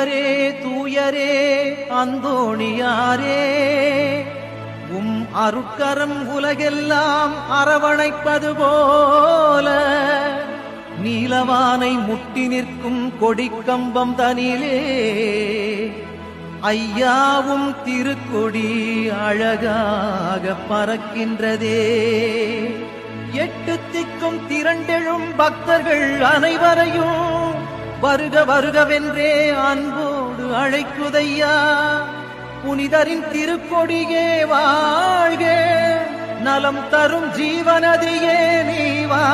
தூயரே தூயரே அந்தோணியாரே, உம் அருட்கரம் உலகெல்லாம் அரவணைப்பது போல, நீலவானை முட்டி நிற்கும் கொடிக்கம்பம் தனிலே ஐயாவும் திருக்கொடி அழகாக பறக்கின்றதே. எட்டு திக்கும் திரண்டெழும் பக்தர்கள் அனைவரையும் வருக வருகவென்றே அன்போடு அழைக்குதையா. புனிதரின் திருக்கொடியே வாழ்க, நலம் தரும் ஜீவநதியே நீ வாழ்க.